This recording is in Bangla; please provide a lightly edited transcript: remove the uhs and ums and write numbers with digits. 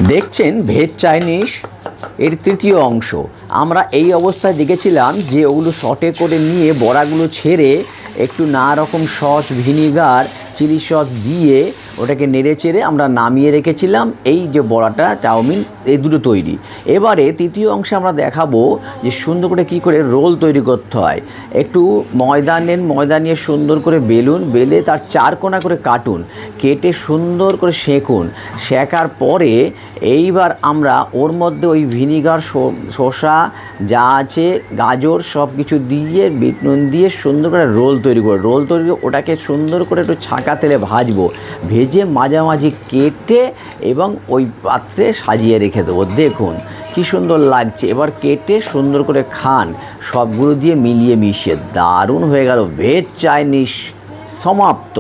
দেখছেন ভেজ চাইনিজ এর তৃতীয় অংশ। আমরা এই অবস্থায় দেখেছিলাম যে ওগুলো শর্টে করে নিয়ে বড়াগুলো ছেড়ে একটু নানা রকম সস, ভিনিগার, চিলি সস দিয়ে ওটাকে নেড়ে চেড়ে আমরা নামিয়ে রেখেছিলাম। এই যে বড়াটা, চাউমিন, এই দুটো তৈরি। এবারে তৃতীয় অংশে আমরা দেখাবো যে সুন্দর করে কী করে রোল তৈরি করতে হয়। একটু ময়দা নেন, ময়দা নিয়ে সুন্দর করে বেলুন, বেলে তার 4 কোনা করে কাটুন, কেটে সুন্দর করে সেঁকুন। সেঁকার পরে এইবার আমরা ওর মধ্যে ওই ভিনিগার, শসা যা আছে, গাজর সব কিছু দিয়ে, বিট নুন দিয়ে সুন্দর করে রোল তৈরি করব। রোল তৈরি করে ওটাকে সুন্দর করে একটু ছাঁকা তেলে ভাজবো, ভেজে মাঝামাঝি কেটে এবং ওই পাত্রে সাজিয়ে রেখে দেবো। দেখুন কী সুন্দর লাগছে। এবার কেটে সুন্দর করে খান, সবগুলো দিয়ে মিলিয়ে মিশিয়ে। দারুণ হয়ে গেল ভেজ চাইনিজ সমাপ্ত।